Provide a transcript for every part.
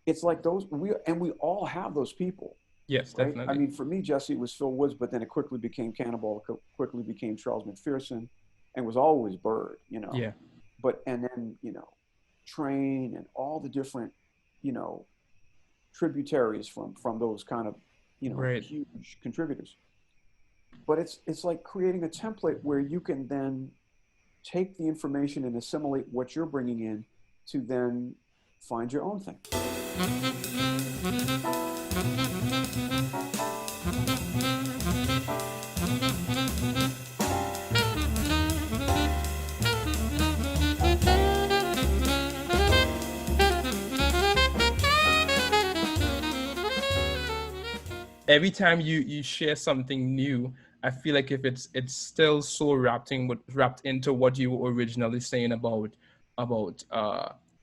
it's like we all have those people, Yes, right? I definitely. mean, for me, Jesse, it was Phil Woods, but then it quickly became Cannonball, quickly became Charles McPherson, and was always Bird, Yeah. but and then Train and all the different you know tributaries from those kind of Right. huge contributors. But it's like creating a template where you can then take the information and assimilate what you're bringing in to then find your own thing. Every time you share something new, I feel like if it's still so wrapped into what you were originally saying about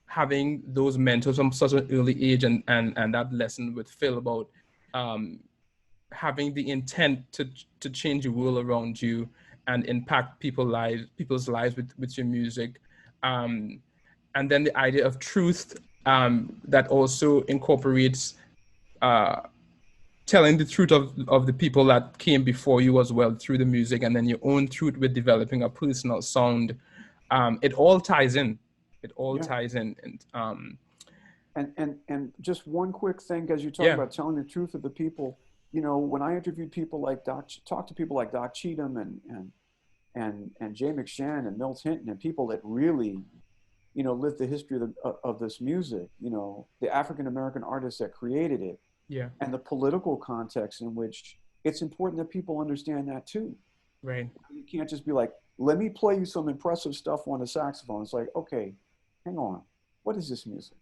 having those mentors from such an early age, and that lesson with Phil about um having the intent to change the world around you and impact people's lives with your music, um and then the idea of truth, that also incorporates uh telling the truth of the people that came before you as well through the music, and then your own truth with developing a personal sound. It all ties in. It all Yeah. ties in. And And just one quick thing, as you talk yeah, about telling the truth of the people, when I interviewed people like talk to people like Doc Cheatham and Jay McShann and Milt Hinton and people that really, lived the history of this music, the African American artists that created it, yeah, and the political context in which it's important that people understand that too. right, You can't just be like, let me play you some impressive stuff on the saxophone. It's like, okay, hang on. What is this music?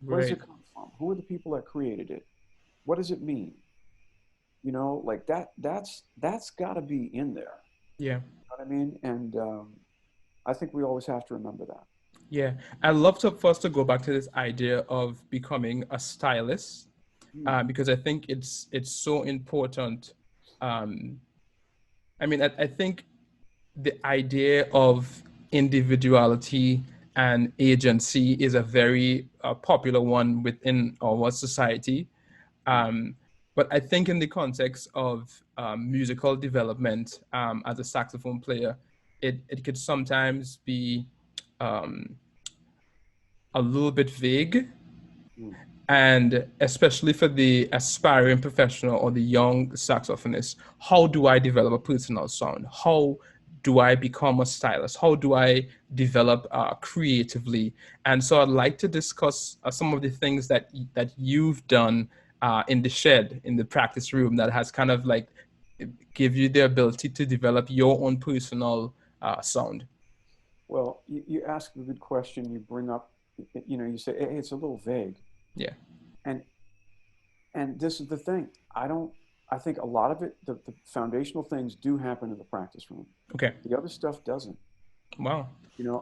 Where does right, it come from? Who are the people that created it? What does it mean? Like that's got to be in there. yeah, You know what I mean? And I think we always have to remember that. yeah. I love to first to go back to this idea of becoming a stylist, Hmm. because I think it's so important. Um, I mean, I think the idea of individuality and agency is a very popular one within our society. Yeah. Um, but I think in the context of musical development, as a saxophone player, it could sometimes be um, a little bit vague, Hmm. and especially for the aspiring professional or the young saxophonist. How do I develop a personal sound? How do I become a stylist? How do I develop creatively? And so I'd like to discuss some of the things that you've done in the shed, in the practice room, that has kind of like give you the ability to develop your own personal sound. Well, you ask a good question. You bring up, you say, hey, it's a little vague. Yeah. And this is the thing. I think a lot of it, the foundational things do happen in the practice room. Okay. The other stuff doesn't. Wow.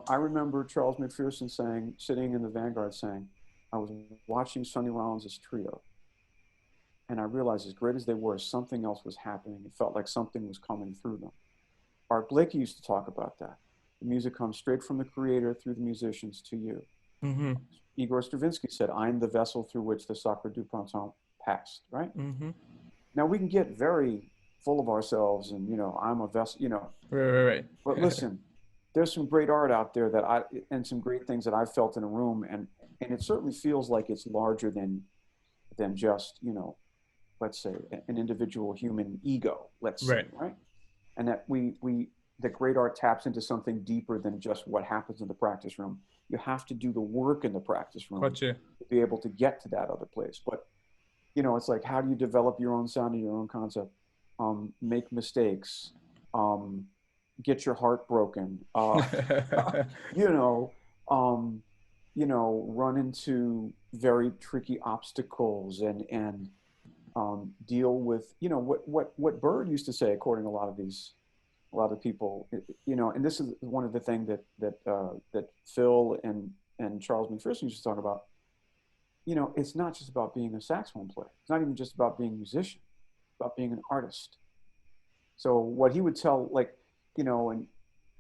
I remember Charles McPherson saying, sitting in the Vanguard saying, I was watching Sonny Rollins' trio, and I realized as great as they were, something else was happening. It felt like something was coming through them. Art Blakey used to talk about that. The music comes straight from the creator through the musicians to you. Mm-hmm. Igor Stravinsky said, I'm the vessel through which the Sacre du Printemps passed, right? Mm-hmm. Now we can get very full of ourselves and, I'm a vessel, Right. but Right. listen, there's some great art out there and some great things that I've felt in a room. And it certainly feels like it's larger than just, let's say an individual human ego, let's say, Right. right? And that that great art taps into something deeper than just what happens in the practice room. You have to do the work in the practice room Gotcha. to be able to get to that other place. But it's like, how do you develop your own sound and your own concept? Make mistakes, um, get your heart broken, you know, um, run into very tricky obstacles and deal with, what Bird used to say, according to a lot of people, and this is one of the things that Phil and Charles McPherson used to talk about. It's not just about being a saxophone player. It's not even just about being a musician. It's about being an artist. So what he would tell, like, and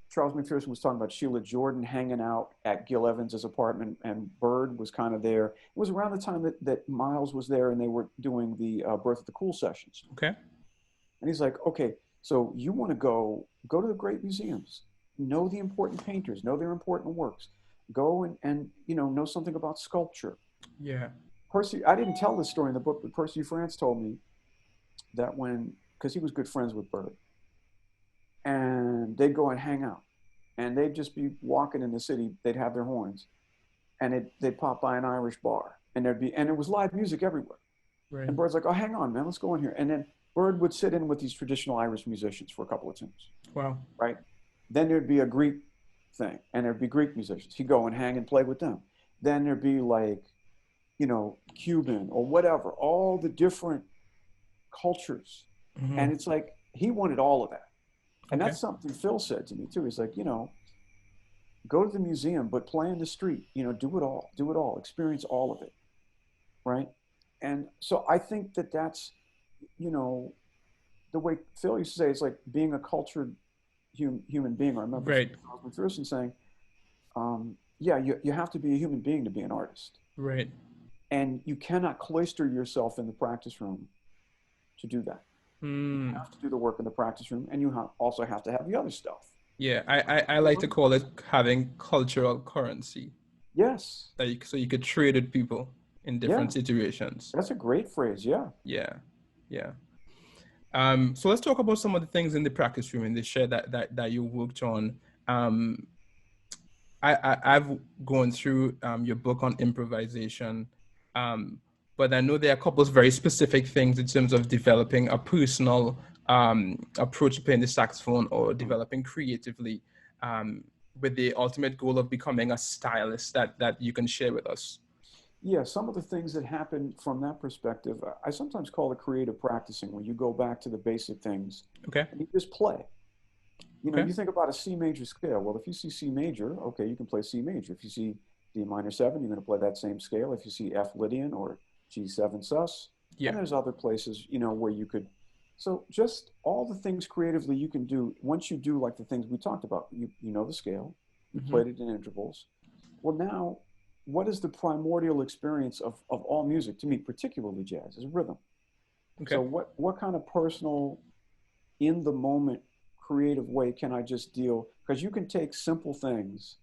Charles McPherson was talking about Sheila Jordan hanging out at Gil Evans's apartment, and Bird was kind of there. It was around the time that Miles was there, and they were doing the Birth of the Cool sessions. Okay. And he's like, okay, so you want to go to the great museums, know the important painters, know their important works, go and know something about sculpture. Yeah. Percy, I didn't tell this story in the book, but Percy France told me that because he was good friends with Bird, and they'd go and hang out, and they'd just be walking in the city. They'd have their horns, and they'd pop by an Irish bar, and it was live music everywhere. Right. And Bird's like, oh, hang on, man, let's go in here. And then Bird would sit in with these traditional Irish musicians for a couple of tunes. Wow. Right. Then there'd be a Greek thing, and there'd be Greek musicians. He'd go and hang and play with them. Then there'd be like, Cuban or whatever, all the different cultures. Mm-hmm. And it's like, he wanted all of that. And Okay. that's something Phil said to me too. He's like, go to the museum, but play in the street, do it all, experience all of it. Right. And so I think that's, the way Phil used to say, it's like being a cultured human being. I remember Right. McPherson saying, you have to be a human being to be an artist. Right. And you cannot cloister yourself in the practice room to do that. You have to do the work in the practice room, and you also have to have the other stuff. Yeah, I like to call it having cultural currency. Yes. So you could trade with people in different situations. That's a great phrase. Yeah. Yeah. Yeah. So let's talk about some of the things in the practice room in the shed that you worked on. I've gone through your book on improvisation, but I know there are a couple of very specific things in terms of developing a personal approach to playing the saxophone or developing creatively, with the ultimate goal of becoming a stylist that you can share with us. Yeah, some of the things that happen from that perspective, I sometimes call it creative practicing, where you go back to the basic things. Okay. And you just play. Okay. You think about a C major scale. Well, if you see C major, okay, you can play C major. If you see D minor 7, you're going to play that same scale. If you see F Lydian or G7 sus, Yeah. and there's other places, where you could. So just all the things creatively you can do once you do like the things we talked about. You know the scale, you played it in intervals. Well, now, what is the primordial experience of all music, to me, particularly jazz, is rhythm. Okay. So what kind of personal, in the moment, creative way can I just deal? Because you can take simple things,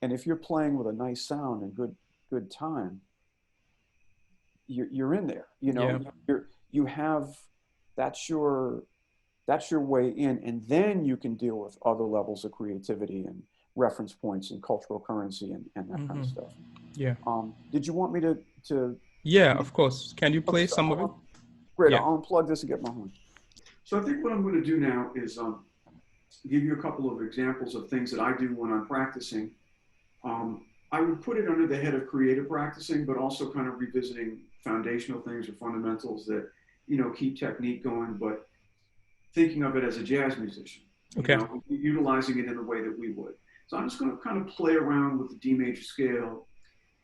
and if you're playing with a nice sound and good time, you're in there. You have that's your way in, and then you can deal with other levels of creativity and reference points and cultural currency and that kind of stuff. Yeah. Did you want me to? Yeah, of course. Can you play some of it? Great. Yeah. I'll unplug this and get my horn. So I think what I'm going to do now is give you a couple of examples of things that I do when I'm practicing. I would put it under the head of creative practicing, but also kind of revisiting foundational things or fundamentals that, keep technique going, but thinking of it as a jazz musician. Okay. Utilizing it in the way that we would. So I'm just going to kind of play around with the D major scale,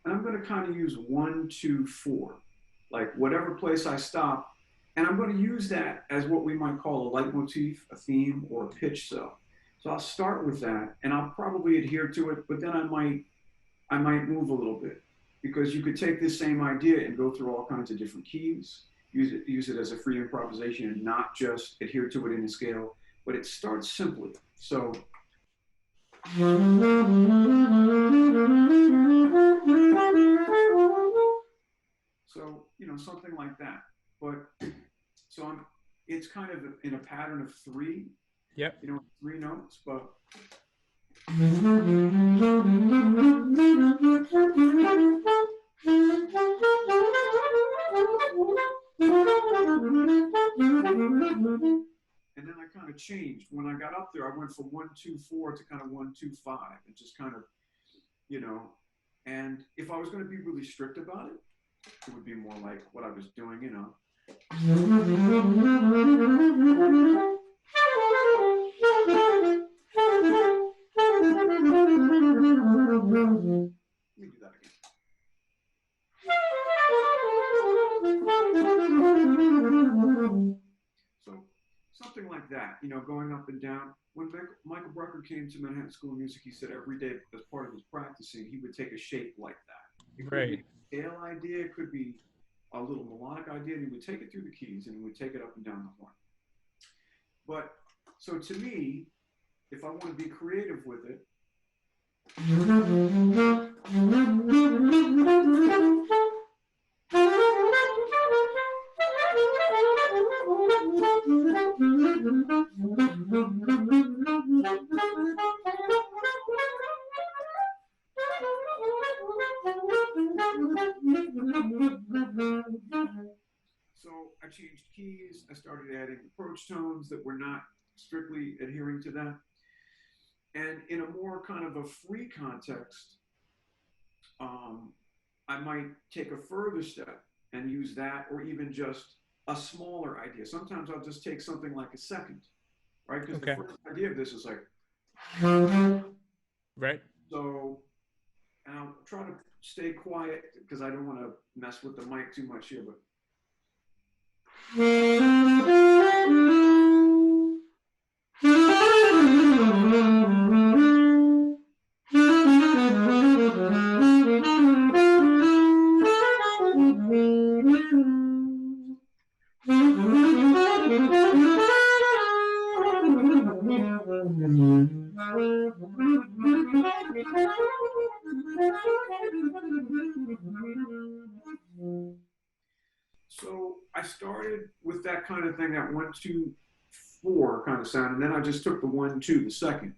and I'm going to kind of use 1, 2, 4, like whatever place I stop, and I'm going to use that as what we might call a leitmotif, a theme, or a pitch cell. So I'll start with that, and I'll probably adhere to it, but then I might move a little bit, because you could take this same idea and go through all kinds of different keys, use it as a free improvisation, and not just adhere to it in a scale, but it starts simply. So something like that. But it's kind of in a pattern of 3. Yep. 3 notes, but and then I kind of changed. When I got up there, I went from 1, 2, 4 to kind of 1, 2, 5, and just kind of, and if I was going to be really strict about it, it would be more like what I was doing, Let me do that again. So something like that, you know, going up and down. When Michael Brucker came to Manhattan School of Music, he said every day as part of his practicing, he would take a shape like that. It could be Right. a scale idea, it could be a little melodic idea, and he would take it through the keys and he would take it up and down the horn. But so to me, if I want to be creative with it, so I changed keys. I started adding approach tones that were not strictly adhering to that. And in a more kind of a free context, I might take a further step and use that, or even just a smaller idea. Sometimes I'll just take something like a second, right? Because the first idea of this is like, right. So, and I'll try to stay quiet because I don't want to mess with the mic too much here, but. So I started with that kind of thing, that 1, 2, 4 kind of sound, and then I just took the 1, 2, the second.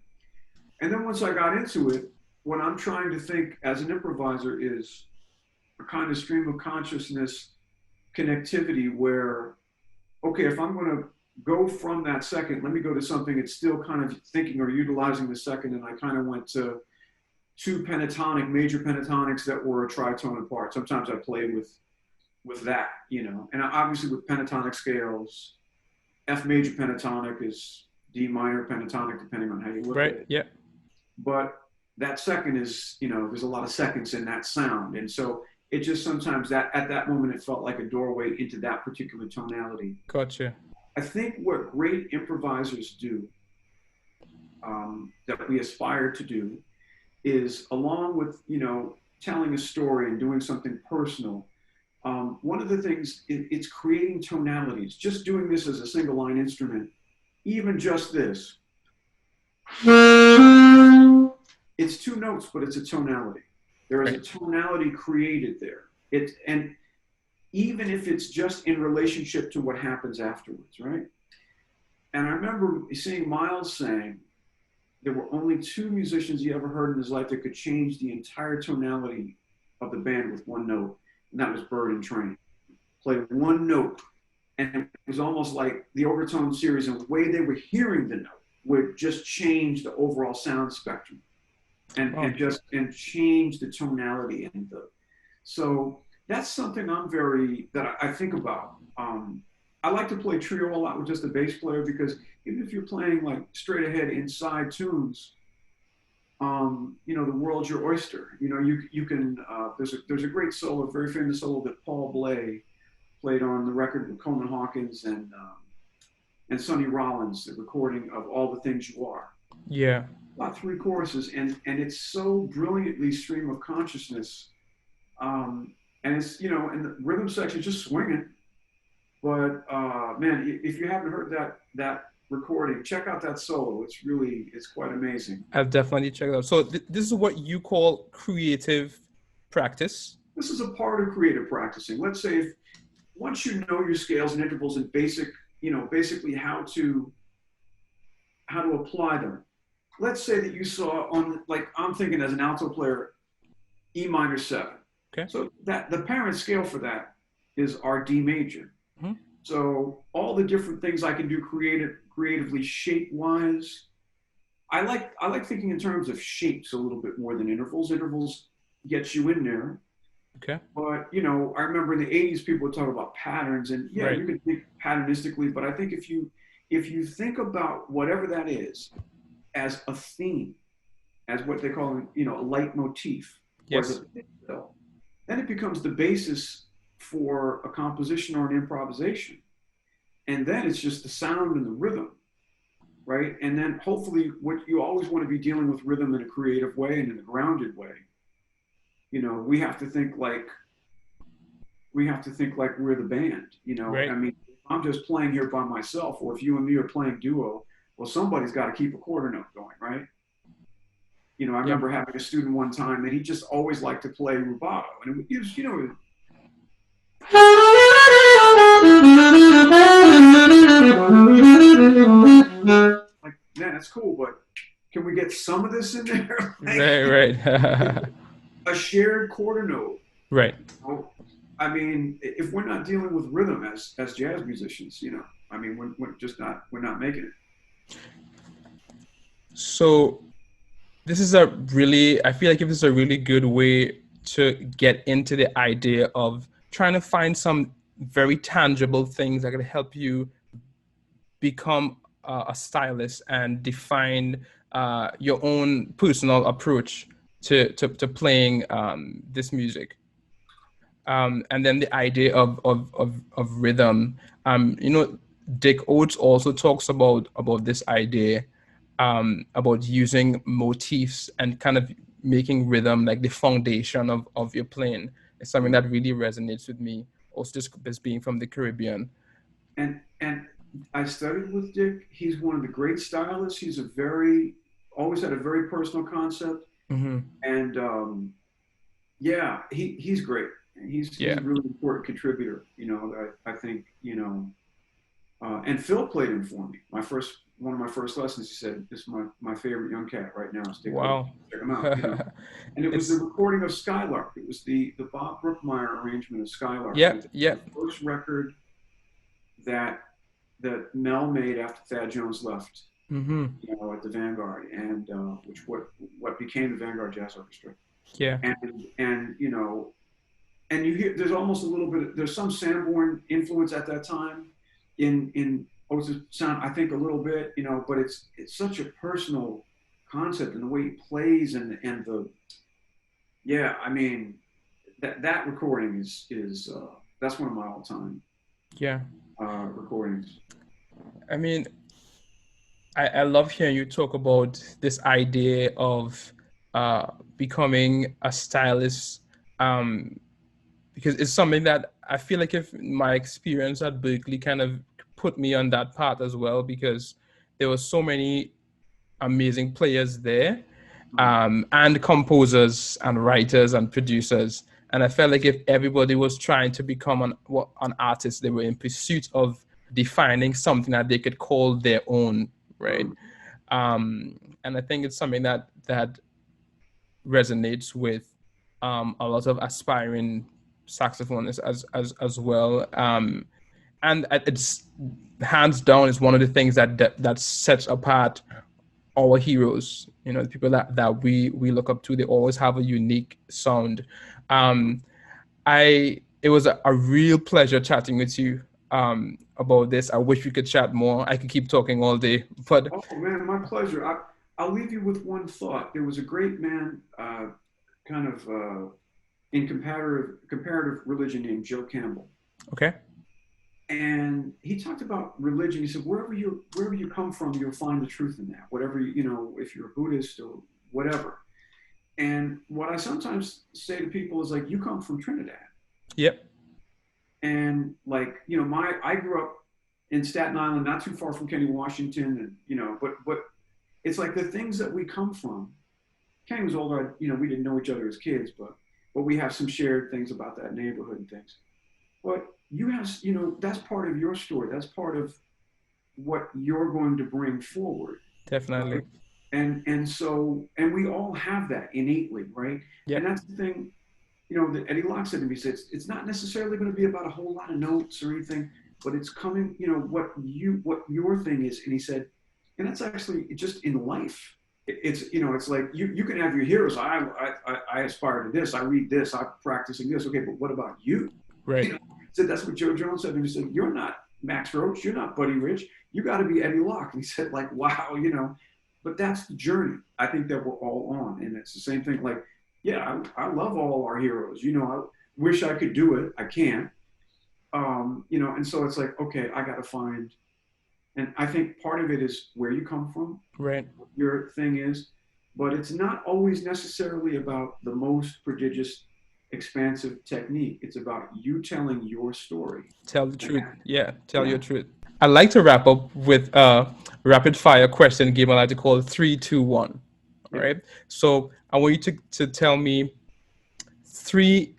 And then once I got into it, what I'm trying to think as an improviser is a kind of stream of consciousness connectivity where, okay, if I'm going to go from that second, let me go to something that's still kind of thinking or utilizing the second, and I kind of went to 2 pentatonic, major pentatonics that were a tritone apart. Sometimes I played with that, you know, and obviously with pentatonic scales, F major pentatonic is D minor pentatonic, depending on how you look at it. Yeah. But that second is, you know, there's a lot of seconds in that sound. And so it just sometimes that at that moment, it felt like a doorway into that particular tonality. Gotcha. I think what great improvisers do, that we aspire to do, is along with, you know, telling a story and doing something personal, one of the things, it's creating tonalities. Just doing this as a single line instrument, even just this. It's 2 notes, but it's a tonality. There is a tonality created there. And even if it's just in relationship to what happens afterwards, right? And I remember seeing Miles saying there were only 2 musicians he ever heard in his life that could change the entire tonality of the band with 1 note, and that was Bird and Train. Played 1 note, and it was almost like the overtone series and the way they were hearing the note would just change the overall sound spectrum, and change the tonality and so that's something that I think about. I like to play trio a lot with just a bass player, because even if you're playing like straight ahead inside tunes, you know, the world's your oyster. You know, you can, there's a great solo, very famous solo that Paul Bley played on the record with Coleman Hawkins and Sonny Rollins, the recording of All the Things You Are. Yeah. About 3 choruses, and it's so brilliantly stream of consciousness. And it's, you know, and the rhythm section is just swinging. But man, if you haven't heard that recording, check out that solo. It's quite amazing. I'll definitely check it out. So this is what you call creative practice? This is a part of creative practicing. Let's say once you know your scales and intervals and basically how to apply them. Let's say that you saw I'm thinking as an alto player, E minor 7. Okay. So that the parent scale for that is our D major. Mm-hmm. So all the different things I can do creatively, shape-wise. I like thinking in terms of shapes a little bit more than intervals. Intervals gets you in there. Okay. But, you know, I remember in the 80s, people would talk about patterns, and you can think patternistically, but I think if you think about whatever that is as a theme, as what they call, you know, a leitmotif, yes, then it becomes the basis for a composition or an improvisation. And then it's just the sound and the rhythm. right? And then hopefully what you always want to be dealing with rhythm in a creative way and in a grounded way. You know, we have to think like we're the band, you know. Right. I mean, if I'm just playing here by myself, or if you and me are playing duo, well, somebody's got to keep a quarter note going, right? You know, I Yep. remember having a student one time and he just always liked to play rubato. And it was, you know, like, man, that's cool, but can we get some of this in there? Like, Right, right. a shared quarter note. Right. You know? I mean, if we're not dealing with rhythm as jazz musicians, you know, I mean, we're not making it. So this is I feel like this is a really good way to get into the idea of trying to find some very tangible things that can help you become a stylist and define your own personal approach to playing this music. And then the idea of rhythm. You know, Dick Oates also talks about this idea about using motifs and kind of making rhythm like the foundation of your playing. It's something that really resonates with me. Also, just being from the Caribbean. And I studied with Dick. He's one of the great stylists. He's always had a very personal concept. Mm-hmm. And yeah, he's great. He's a really important contributor. You know, I think, you know, and Phil played him for me. One of my first lessons, he said, "This is my favorite young cat right now. Wow. Check him out." You know? And it was the recording of Skylark. It was the Bob Brookmeyer arrangement of Skylark. Yeah, the first record that Mel made after Thad Jones left. Mm-hmm. You know, at the Vanguard, and which what became the Vanguard Jazz Orchestra. Yeah. And you know, and you hear there's almost a little bit. There's some Sanborn influence at that time in Oates' sound. I think a little bit, you know, but it's such a personal concept, and the way he plays and the yeah. I mean, that recording is that's one of my all time recordings. I mean, I love hearing you talk about this idea of becoming a stylist, because it's something that I feel like if my experience at Berkeley kind of put me on that path as well, because there were so many amazing players there, and composers and writers and producers. And I felt like if everybody was trying to become an artist, they were in pursuit of defining something that they could call their own, right? And I think it's something that resonates with a lot of aspiring saxophonists as well. And it's hands down is one of the things that sets apart our heroes. You know, the people that we look up to. They always have a unique sound. It was a real pleasure chatting with you about this. I wish we could chat more. I could keep talking all day, but oh man, my pleasure. I'll leave you with one thought. There was a great man, in comparative religion, named Joe Campbell. Okay. And he talked about religion. He said, wherever you come from, you'll find the truth in that. Whatever you know, if you're a Buddhist or whatever. And what I sometimes say to people is like, you come from Trinidad. Yep. And like, you know, I grew up in Staten Island, not too far from Kenny Washington, and you know, but it's like the things that we come from. Kenny was older, you know, we didn't know each other as kids, but we have some shared things about that neighborhood and things. But you have, you know, that's part of your story. That's part of what you're going to bring forward. Definitely. And we all have that innately, right? Yep. And that's the thing, you know, that Eddie Locke said to me, he said, it's not necessarily going to be about a whole lot of notes or anything, but it's coming, you know, what your thing is. And he said, and that's actually just in life. It's, you know, it's like you can have your heroes. I aspire to this. I read this. I'm practicing this. Okay, but what about you? Right. You know, so that's what Joe Jones said. And he said, you're not Max Roach. You're not Buddy Rich. You got to be Eddie Locke. And he said, like, wow, you know, but that's the journey I think that we're all on. And it's the same thing. Like, yeah, I love all our heroes. You know, I wish I could do it. I can't. You know, and so it's like, okay, I got to find And I think part of it is where you come from, Right. what your thing is, but it's not always necessarily about the most prodigious, expansive technique. It's about you telling your story. Tell the And truth. Yeah, tell yeah, your truth. I'd like to wrap up with a rapid fire question game I like to call 3, 2, 1. All yeah. right. So I want you to tell me 3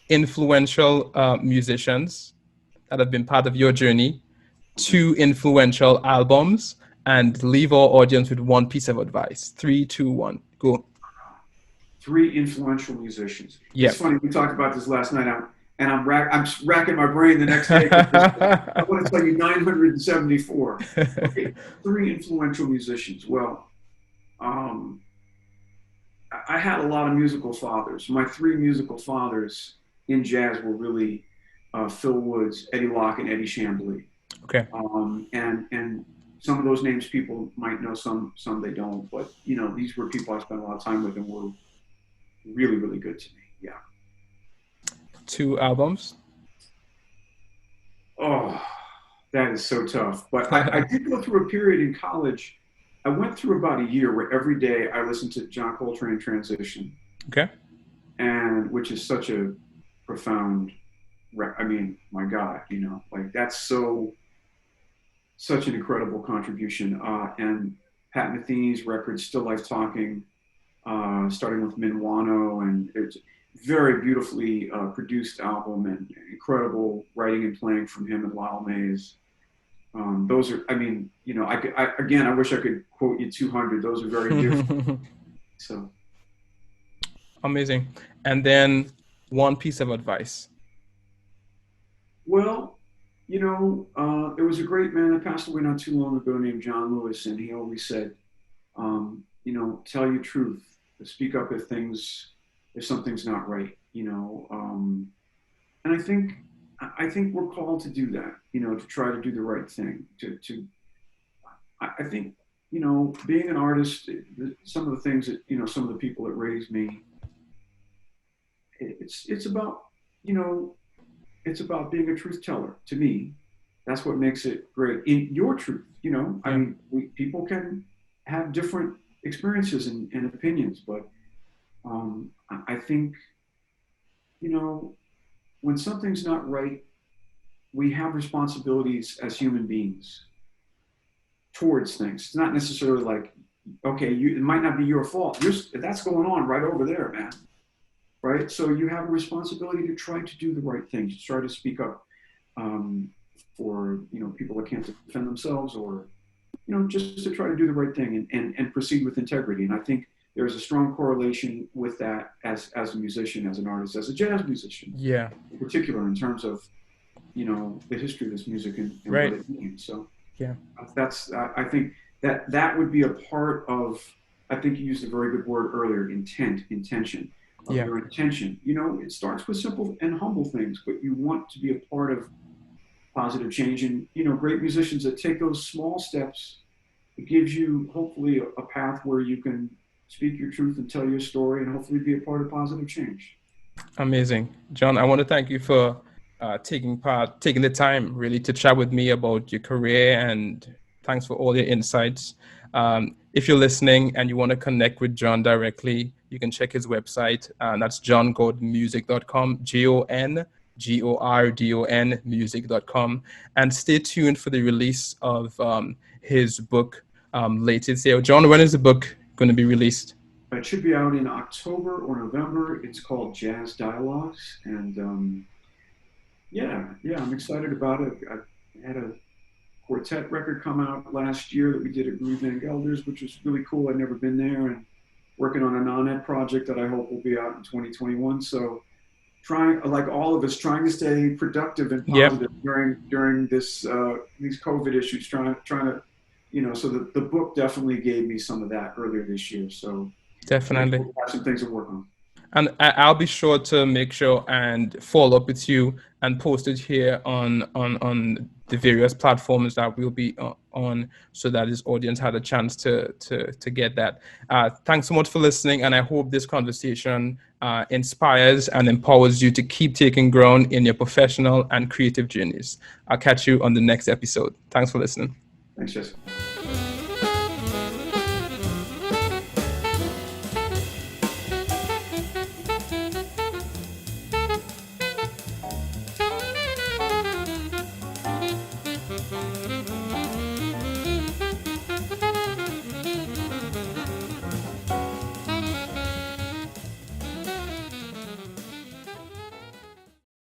influential musicians that have been part of your journey, Okay. 2 influential albums, and leave our audience with 1 piece of advice. 3, 2, 1. Go. 3 influential musicians. It's Yep. funny, we talked about this last night, I'm racking my brain the next day. I want to tell you 974. Okay, 3 influential musicians. Well, um, I had a lot of musical fathers. My 3 musical fathers in jazz were really Phil Woods, Eddie Locke, and Eddie Chambly. Okay. And some of those names people might know, some they don't. But you know, these were people I spent a lot of time with and were really, really good to me. Yeah. 2 albums. Oh, that is so tough. But I did go through a period in college. I went through about a year where every day I listened to John Coltrane Transition, Okay. and which is such a profound. I mean, my God, you know, like that's such an incredible contribution. And Pat Metheny's record, Still Life Talking, starting with Minuano, and it's very beautifully produced album and incredible writing and playing from him and Lyle Mays. Those are, I mean, you know, I wish I could quote you 200. Those are very different. So. Amazing. And then 1 piece of advice. Well, you know, there was a great man that passed away not too long ago named John Lewis, and he always said, you know, tell your truth, speak up if something's not right, you know. And I think we're called to do that, you know, to try to do the right thing. I think, you know, being an artist, some of the things that, you know, some of the people that raised me, it's about, you know, it's about being a truth teller. To me, that's what makes it great. In your truth, you know, I mean, people can have different experiences and opinions, but I think, you know, when something's not right, we have responsibilities as human beings towards things. It's not necessarily like, okay, it might not be your fault. That's going on right over there, man. Right? So you have a responsibility to try to do the right thing, to try to speak up for, you know, people that can't defend themselves, or, you know, just to try to do the right thing and proceed with integrity. And I think there's a strong correlation with that as a musician, as an artist, as a jazz musician. Yeah. In particular, in terms of, you know, the history of this music and right. what it means. So yeah, I think that would be a part of, I think you used a very good word earlier, intention. Of your intention. You know, it starts with simple and humble things, but you want to be a part of positive change. And, you know, great musicians that take those small steps, it gives you hopefully a path where you can speak your truth and tell your story and hopefully be a part of positive change. Amazing. Jon, I want to thank you for taking the time really to chat with me about your career, and thanks for all your insights. If you're listening and you want to connect with Jon directly, you can check his website. That's jongordonmusic.com, JONGORDON music.com. And stay tuned for the release of his book later this year. Jon, when is the book going to be released? It should be out in October or November. It's called Jazz Dialogues. And yeah, I'm excited about it. I had a quartet record come out last year that we did at Groove Van Gelders, which was really cool. I'd never been there, and working on a non-ed project that I hope will be out in 2021. So trying, like all of us, trying to stay productive and positive during this these COVID issues, trying to, you know, so the book definitely gave me some of that earlier this year. So definitely we'll have some things to work on. And I'll be sure to make sure and follow up with you and post it here on the various platforms that we'll be on, so that his audience had a chance to get that. Thanks so much for listening, and I hope this conversation inspires and empowers you to keep taking ground in your professional and creative journeys. I'll catch you on the next episode. Thanks for listening. Thanks, Jessica.